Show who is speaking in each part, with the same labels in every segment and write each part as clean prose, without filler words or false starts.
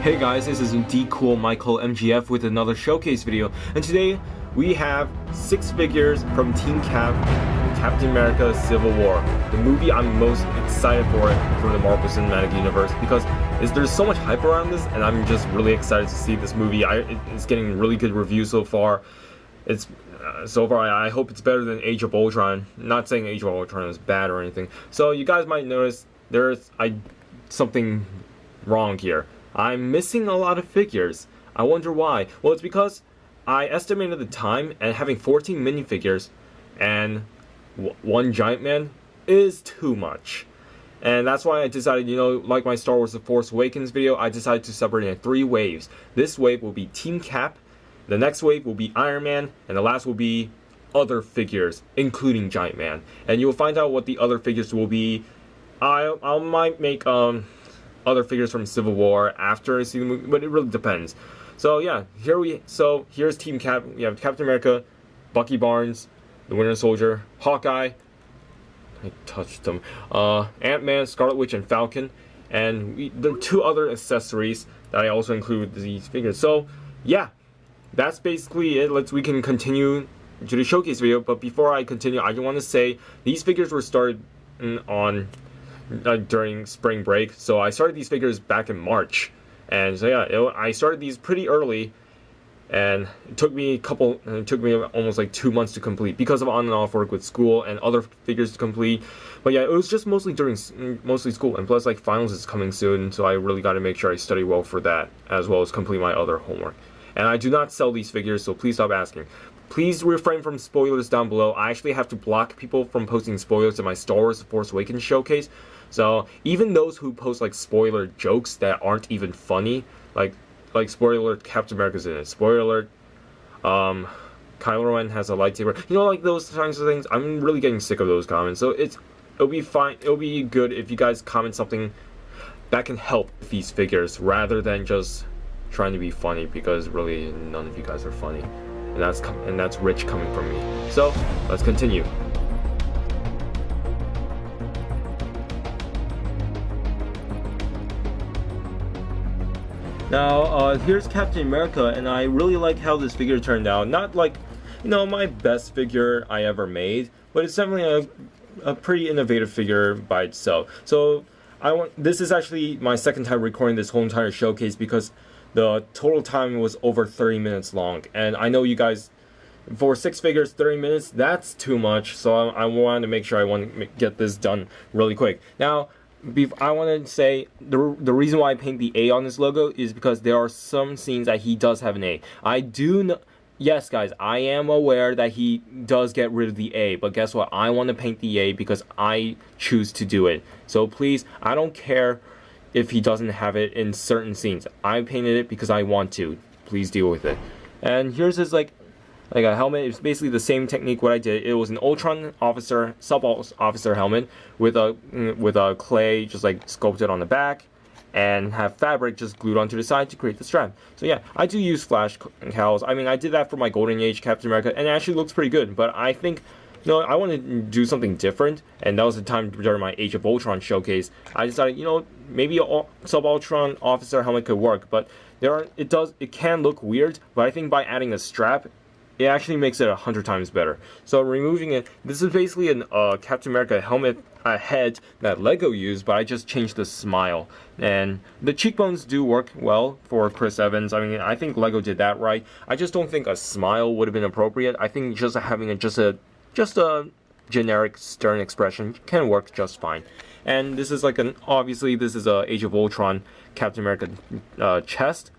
Speaker 1: Hey guys, this is indeed Cool Michael MGF with another showcase video, and today we have 6 figures from Team Cap, Captain America Civil War, the movie I'm most excited for the Marvel Cinematic Universe, because there's so much hype around this, and I'm just really excited to see this movie. It's getting really good reviews so far. I hope it's better than Age of Ultron. Not saying Age of Ultron is bad or anything. So you guys might notice there's something wrong here. I'm missing a lot of figures. I wonder why. Well, it's because I estimated the time, and having 14 minifigures and one giant man is too much. And that's why I decided, like my Star Wars The Force Awakens video, I decided to separate it in 3 waves. This wave will be Team Cap, the next wave will be Iron Man, and the last will be other figures, including Giant Man. And you'll find out what the other figures will be. I might make other figures from Civil War after I see the movie, but it really depends. So yeah, here's Team Cap. We have Captain America, Bucky Barnes, the Winter Soldier, Hawkeye, I touched them, Ant-Man, Scarlet Witch, and Falcon, and the 2 other accessories that I also include with these figures. So yeah, that's basically it. We can continue to the showcase video, but before I continue, I want to say these figures were started during spring break, so I started these figures back in March, and so yeah, I started these pretty early, and it took me almost like 2 months to complete because of on and off work with school and other figures to complete. But yeah, it was just mostly school, and plus like finals is coming soon, so I really got to make sure I study well for that, as well as complete my other homework. And I do not sell these figures, so please stop asking. Please refrain from spoilers down below. I actually have to block people from posting spoilers in my Star Wars The Force Awakens showcase. So even those who post like spoiler jokes that aren't even funny, like spoiler alert, Captain America's in it. Spoiler alert, Kylo Ren has a lightsaber. Like those kinds of things. I'm really getting sick of those comments. So it'll be fine. It'll be good if you guys comment something that can help these figures rather than just trying to be funny, because really none of you guys are funny, and that's rich coming from me. So let's continue. Now here's Captain America, and I really like how this figure turned out. Not like my best figure I ever made, but it's definitely a pretty innovative figure by itself. So this is actually my second time recording this whole entire showcase, because the total time was over 30 minutes long, and I know you guys, for 6 figures, 30 minutes, that's too much, so I wanted to make sure get this done really quick. Now, I want to say, the reason why I paint the A on this logo is because there are some scenes that he does have an A. I do know, yes guys, I am aware that he does get rid of the A, but guess what, I want to paint the A because I choose to do it. So please, I don't care if he doesn't have it in certain scenes. I painted it because I want to. Please deal with it. And here's his like a helmet. It's basically the same technique what I did. It was an Ultron officer, sub-officer helmet with a clay just like sculpted on the back, and have fabric just glued onto the side to create the strap. So yeah, I do use flash cowls. I mean, I did that for my Golden Age Captain America, and it actually looks pretty good. But I think, I want to do something different, and that was the time during my Age of Ultron showcase. I decided, maybe a sub-Ultron officer helmet could work, but it can look weird, but I think by adding a strap, it actually makes it 100 times better. So removing it, this is basically an Captain America helmet head that Lego used, but I just changed the smile. And the cheekbones do work well for Chris Evans. I mean, I think Lego did that right. I just don't think a smile would have been appropriate. I think just having just a generic stern expression can work just fine. And this is obviously this is a Age of Ultron Captain America chest,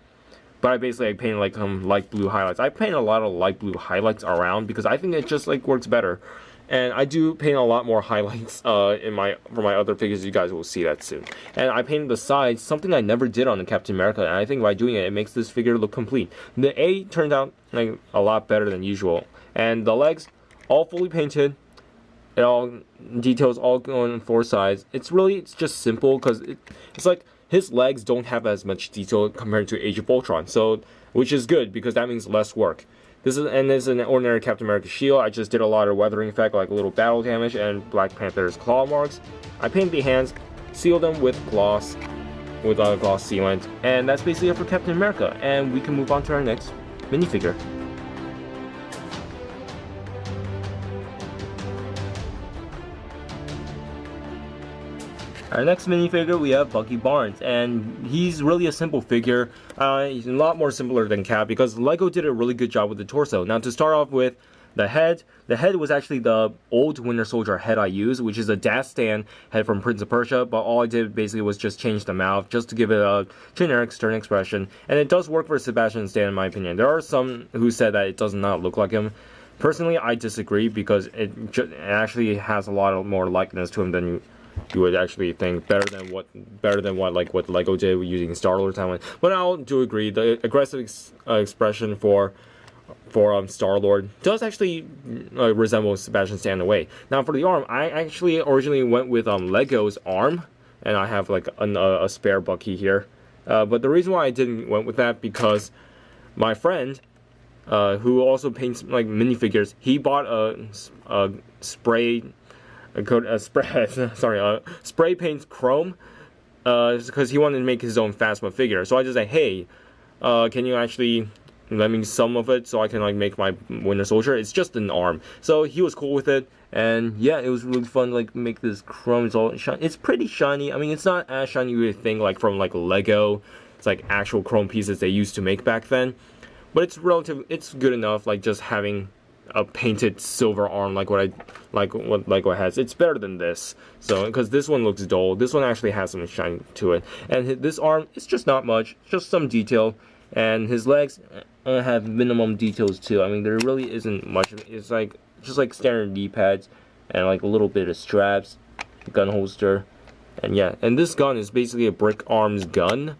Speaker 1: but I painted like light blue highlights. I paint a lot of light blue highlights around because I think it just works better. And I do paint a lot more highlights for my other figures. You guys will see that soon. And I painted the sides, something I never did on the Captain America, and I think by doing it, it makes this figure look complete. The A turned out a lot better than usual, and the legs all fully painted. Details all going on 4 sides. It's just simple because it's like his legs don't have as much detail compared to Age of Ultron, so which is good because that means less work. This is an ordinary Captain America shield. I just did a lot of weathering effect, like a little battle damage and Black Panther's claw marks. I painted the hands, sealed them with gloss, with a gloss sealant. And that's basically it for Captain America. And we can move on to our next minifigure. Our next minifigure, we have Bucky Barnes, and he's really a simple figure. He's a lot more simpler than Cap because Lego did a really good job with the torso. Now, to start off with the head was actually the old Winter Soldier head I used, which is a dash stand head from Prince of Persia, but all I did basically was just change the mouth just to give it a generic stern expression, and it does work for Sebastian Stan in my opinion. There are some who said that it does not look like him. Personally, I disagree because it actually has a lot more likeness to him than you would actually think. Better than what Lego did using Star-Lord's helmet. But I do agree the aggressive expression for Star-Lord does actually resemble Sebastian Stan in a way. Now for the arm, I actually originally went with Lego's arm, and I have like a spare Bucky here. But the reason why I didn't went with that because my friend, who also paints like minifigures, he bought a spray paint chrome because he wanted to make his own Phasma figure. So I just said, hey, can you actually lend me some of it so I can like make my Winter Soldier? It's just an arm. So he was cool with it, and yeah, it was really fun to like make this chrome. It's pretty shiny. I mean, it's not as shiny you would think like from like Lego. It's like actual chrome pieces they used to make back then, but it's it's good enough. Like just having a painted silver arm like what Lego has. It's better than this. So because this one looks dull, this one actually has some shine to it. And this arm, it's just not much, just some detail. And his legs have minimum details too. I mean, there really isn't much. It's like just like standard knee pads and like a little bit of straps, gun holster, and yeah. And this gun is basically a brick arms gun.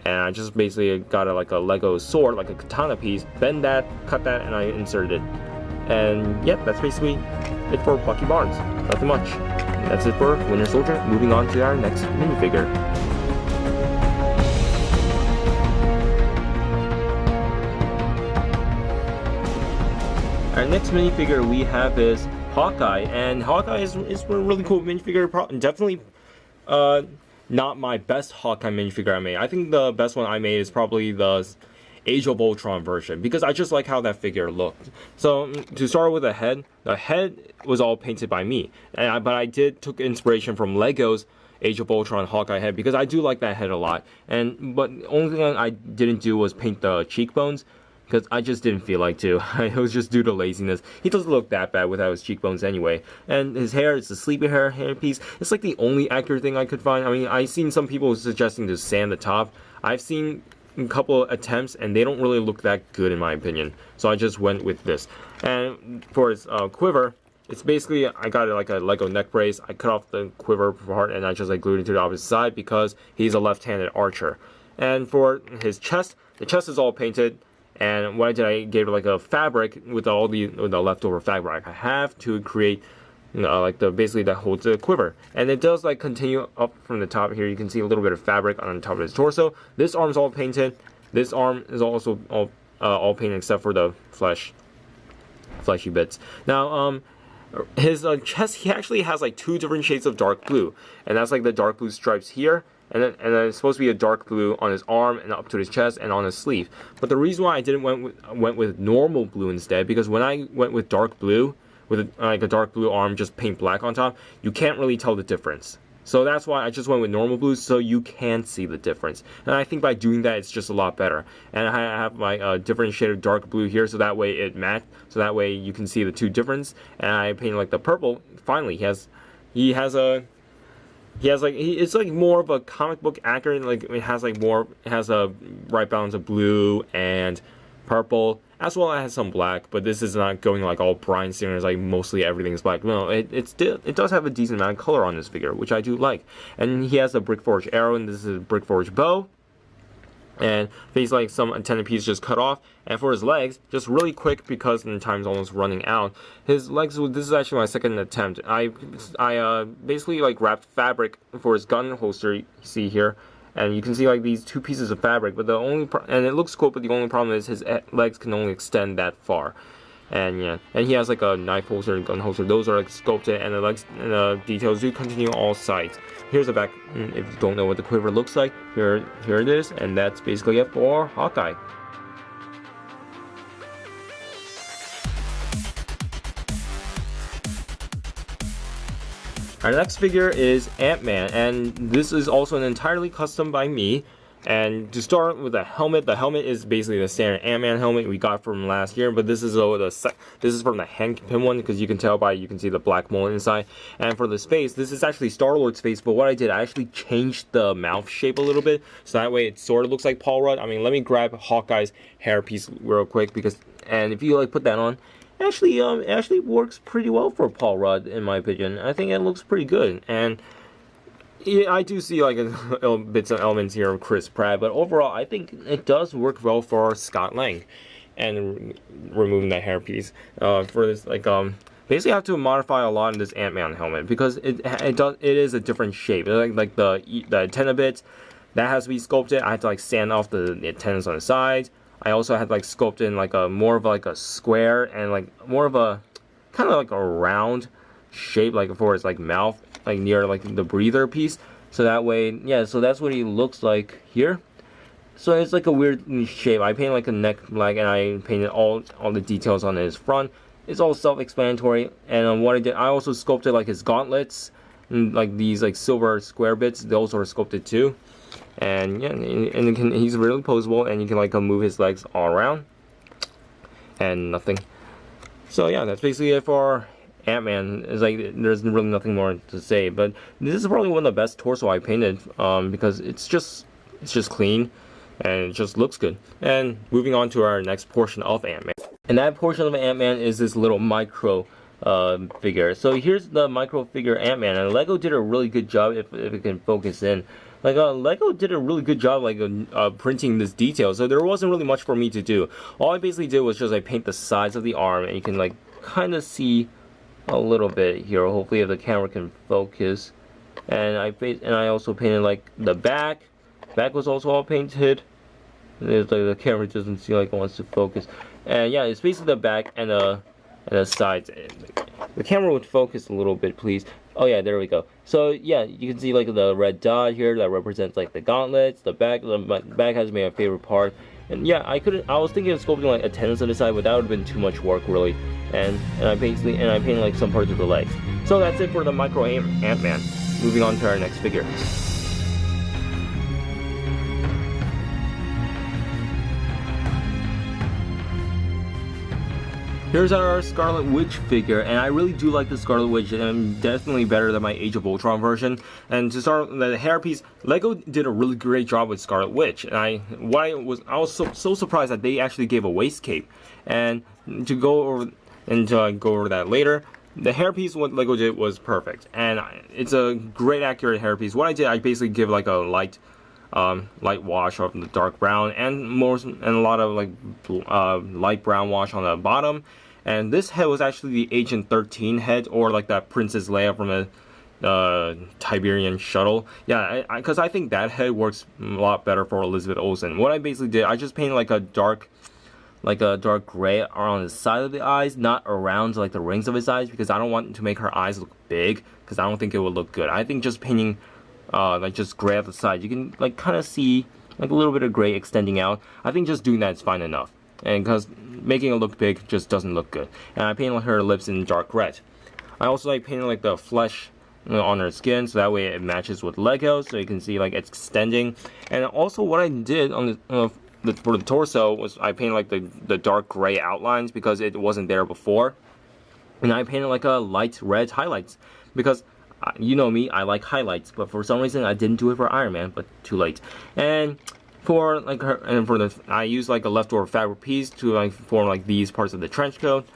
Speaker 1: And I just basically got like a Lego sword, like a katana piece, bend that, cut that, and I inserted it. And yeah, that's basically it for Bucky Barnes. Nothing much. And that's it for Winter Soldier. Moving on to our next minifigure. Our next minifigure we have is Hawkeye, and Hawkeye is a really cool minifigure. Definitely not my best Hawkeye minifigure I made. I think the best one I made is probably the Age of Ultron version because I just like how that figure looked. So to start with the head was all painted by me, but I took inspiration from Lego's Age of Ultron Hawkeye head because I do like that head a lot. But the only thing I didn't do was paint the cheekbones because I just didn't feel like to. It was just due to laziness. He doesn't look that bad without his cheekbones anyway. And his hair, it's the sleepy hair piece. It's like the only accurate thing I could find. I mean, I've seen some people suggesting to sand the top. I've seen a couple of attempts and they don't really look that good in my opinion. So I just went with this. And for his quiver, it's basically, I got like a Lego neck brace. I cut off the quiver part and I just like glued it to the opposite side because he's a left-handed archer. And for his chest, the chest is all painted. And what I did, I gave it like a fabric with all the leftover fabric I have to create, like basically that holds the quiver. And it does like continue up from the top here. You can see a little bit of fabric on the top of his torso. This arm's all painted. This arm is also all painted except for the fleshy bits. Now, his chest, he actually has like 2 different shades of dark blue, and that's like the dark blue stripes here. And then it's supposed to be a dark blue on his arm and up to his chest and on his sleeve. But the reason why I didn't went with normal blue instead, because when I went with dark blue, with like a dark blue arm, just paint black on top, you can't really tell the difference. So that's why I just went with normal blue, so you can see the difference. And I think by doing that, it's just a lot better. And I have my different shade of dark blue here, so that way it matched. So that way you can see the 2 difference. And I painted like the purple. Finally, it's like more of a comic book accurate. Like it has a right balance of blue and purple, as well as some black. But this is not going like all Bryan Singer's like mostly everything's black. No, it does have a decent amount of color on this figure, which I do like. And he has a brick forged arrow, and this is a brick forged bow. And he's like some antenna piece just cut off. And for his legs, just really quick because the time's almost running out. His legs, this is actually my second attempt. I basically like wrapped fabric for his gun holster, you see here. And you can see like these 2 pieces of fabric, but and it looks cool, but the only problem is his legs can only extend that far. And yeah, and he has like a knife holster and gun holster. Those are like sculpted, and the legs and the details do continue all sides. Here's the back. If you don't know what the quiver looks like, here it is, and that's basically it for Hawkeye. Our next figure is Ant-Man, and this is also an entirely custom by me. And to start with the helmet is basically the standard Ant-Man helmet we got from last year, but this is from the hand pin one, because you can see the black mold inside. And for the face, this is actually Star-Lord's face, but what I did, I actually changed the mouth shape a little bit, so that way it sort of looks like Paul Rudd. I mean, let me grab Hawkeye's hairpiece real quick, and if you like put that on, it actually works pretty well for Paul Rudd, in my opinion. I think it looks pretty good, and yeah, I do see like bits of elements here of Chris Pratt, but overall I think it does work well for Scott Lang. And removing that hairpiece for this, basically I have to modify a lot in this Ant-Man helmet, because it is a different shape. Like the antenna bits, that has to be sculpted. I had to like sand off the antennas on the sides. I also had to like sculpt in like more of like a square and like more of a kind of like a round shape, like for his like mouth, like near like the breather piece. So that way, yeah, so that's what he looks like here. So it's like a weird shape. I painted like a neck black, and I painted all the details on his front. It's all self-explanatory. And what I did, I also sculpted like his gauntlets, and like these like silver square bits. Those are sculpted too. And yeah, he's really posable, and you can like move his legs all around, and nothing. So yeah, that's basically it for Ant-Man. It's like there's really nothing more to say. But this is probably one of the best torso I painted, because it's just clean, and it just looks good. And moving on to our next portion of Ant-Man, and that portion of Ant-Man is this little micro figure. So here's the micro figure Ant-Man, and Lego did a really good job, if it can focus in. Like Lego did a really good job printing this detail, so there wasn't really much for me to do. All I basically did was just like paint the sides of the arm, and you can like kind of see a little bit here. Hopefully if the camera can focus. And I also painted like the back. Back was also all painted. There's like the camera doesn't seem like it wants to focus. And yeah, it's basically the back and the sides. The camera would focus a little bit, please. Oh yeah, there we go. So yeah, you can see like the red dot here that represents like the gauntlets. The back has been my favorite part. And yeah, I was thinking of sculpting like antennas on the side, but that would have been too much work really. And I painted like some parts of the legs. So that's it for the micro Ant-Man. Moving on to our next figure. Here's our Scarlet Witch figure, and I really do like the Scarlet Witch, and definitely better than my Age of Ultron version. And to start, the hairpiece, Lego did a really great job with Scarlet Witch, and I was so surprised that they actually gave a waist cape. And to go over that later, the hairpiece, what Lego did was perfect, and it's a great accurate hairpiece. What I did, I basically give like a light wash of the dark brown, and a lot of like light brown wash on the bottom. And this head was actually the Agent 13 head, or like that Princess Leia from the Tiberian shuttle. Yeah, because I think that head works a lot better for Elizabeth Olsen. What I basically did, I just painted like a dark gray around the side of the eyes, not around like the rings of his eyes, because I don't want to make her eyes look big, because I don't think it would look good. I think just painting like just gray at the side, you can like kind of see like a little bit of gray extending out. I think just doing that is fine enough, and because making it look big just doesn't look good. And I painted her lips in dark red. I also like painting like the flesh on her skin, so that way it matches with Lego, so you can see like it's extending. And also what I did on for the torso was I painted like the dark gray outlines, because it wasn't there before. And I painted like a light red highlights, because you know me, I like highlights, but for some reason I didn't do it for Iron Man, but too late. And for like I used like a leftover fabric piece to like form like these parts of the trench coat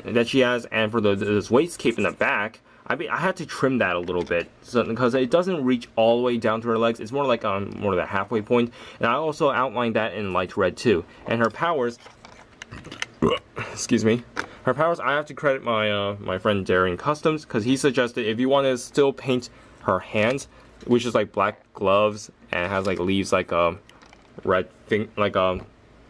Speaker 1: that she has. And for this waist cape in the back, I had to trim that a little bit, so because it doesn't reach all the way down to her legs. It's more like more of the halfway point. And I also outlined that in light red too. And her powers, excuse me. Her powers, I have to credit my friend Daring Customs, because he suggested if you want to still paint her hands, which is like black gloves, and it has like leaves like red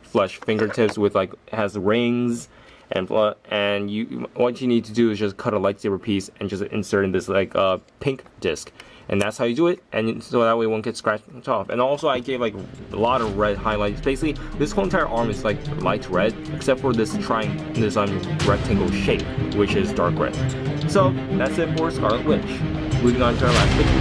Speaker 1: flesh fingertips with like has rings, and what you need to do is just cut a lightsaber piece and just insert in this like pink disc. And that's how you do it, and so that way it won't get scratched off. And also I gave like a lot of red highlights. Basically, this whole entire arm is like light red, except for this rectangle shape, which is dark red. So that's it for Scarlet Witch. Moving on to our last figure.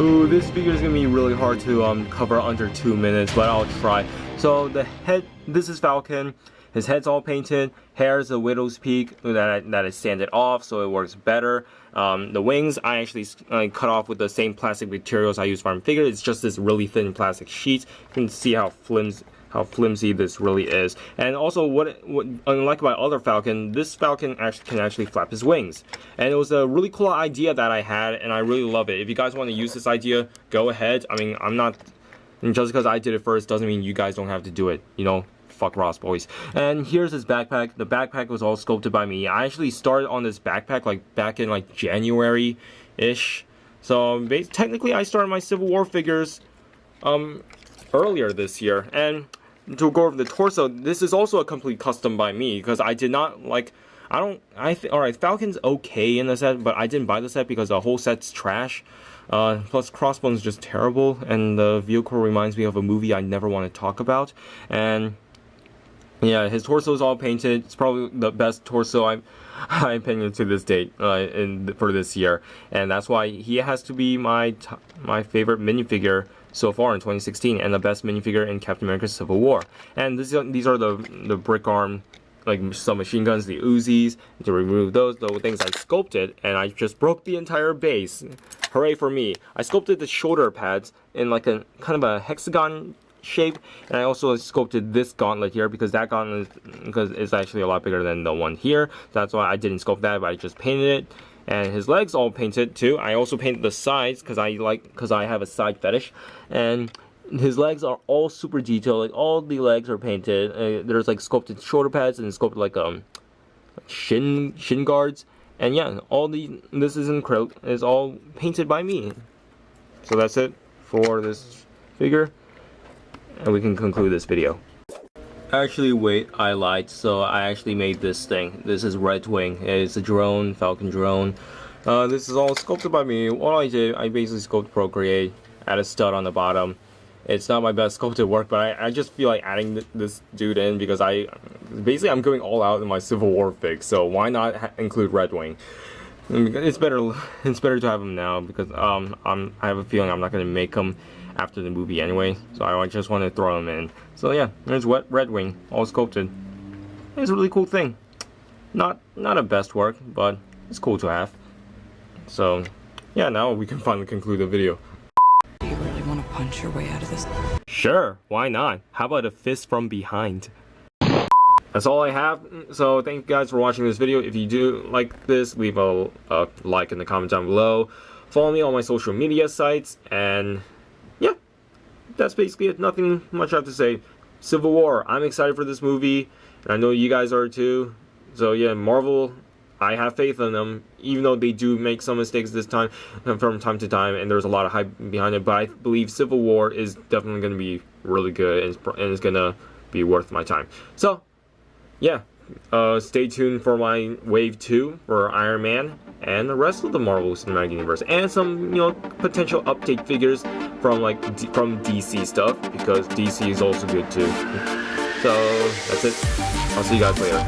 Speaker 1: Ooh, this figure is gonna be really hard to cover under 2 minutes, but I'll try. So the head, this is Falcon. His head's all painted. Hair is a widow's peak that is sanded off, so it works better. The wings I actually cut off with the same plastic materials I use for my figure. It's just this really thin plastic sheet. You can see how flimsy this really is. And also, what unlike my other Falcon, this Falcon can actually flap his wings. And it was a really cool idea that I had, and I really love it. If you guys want to use this idea, go ahead. I mean, just because I did it first doesn't mean you guys don't have to do it, you know? Fuck Ross, boys. And here's his backpack. The backpack was all sculpted by me. I actually started on this backpack like back in like January-ish. So technically I started my Civil War figures earlier this year. And to go over the torso, this is also a complete custom by me because I did not like alright, Falcon's okay in the set, but I didn't buy the set because the whole set's trash. Plus Crossbone's just terrible, and the vehicle reminds me of a movie I never want to talk about. And yeah, his torso is all painted. It's probably the best torso I'm painted to this date for this year, and that's why he has to be my favorite minifigure so far in 2016, and the best minifigure in Captain America: Civil War. And these are the brick arm, like submachine guns, the Uzis. To remove those, the things I sculpted, and I just broke the entire base. Hooray for me! I sculpted the shoulder pads in like a kind of a hexagon shape, and I also sculpted this gauntlet here because that gauntlet is actually a lot bigger than the one here. So that's why I didn't sculpt that, but I just painted it. And his legs all painted too. I also painted the sides because I have a side fetish. And his legs are all super detailed. Like all the legs are painted. There's like sculpted shoulder pads and sculpted like shin guards. And yeah, this is all painted by me. So that's it for this figure, and we can conclude this video. Actually, wait, I lied. So I actually made this thing. This is Red Wing. It's a drone, Falcon drone. This is all sculpted by me. What I did, I basically sculpted Procreate, add a stud on the bottom. It's not my best sculpted work, but I just feel like adding this dude in because I'm going all out in my Civil War fig. So why not include Red Wing? It's better to have him now because I have a feeling I'm not gonna make him after the movie anyway. So I just want to throw him in. So yeah, there's Red Wing, all sculpted. It's a really cool thing. Not a best work, but it's cool to have. So yeah, now we can finally conclude the video.
Speaker 2: Want to punch your way out of this?
Speaker 1: Sure, why not? How about a fist from behind? That's all I have. So thank you guys for watching this video. If you do like this, leave a like in the comment down below. Follow me on my social media sites, and yeah, that's basically it. Nothing much I have to say. Civil War, I'm excited for this movie, and I know you guys are too. So yeah, Marvel, I have faith in them, even though they do make some mistakes this time, from time to time, and there's a lot of hype behind it. But I believe Civil War is definitely going to be really good, and it's going to be worth my time. So, yeah, stay tuned for my Wave 2 for Iron Man and the rest of the Marvel Cinematic Universe, and some potential update figures from from DC stuff, because DC is also good too. So that's it. I'll see you guys later.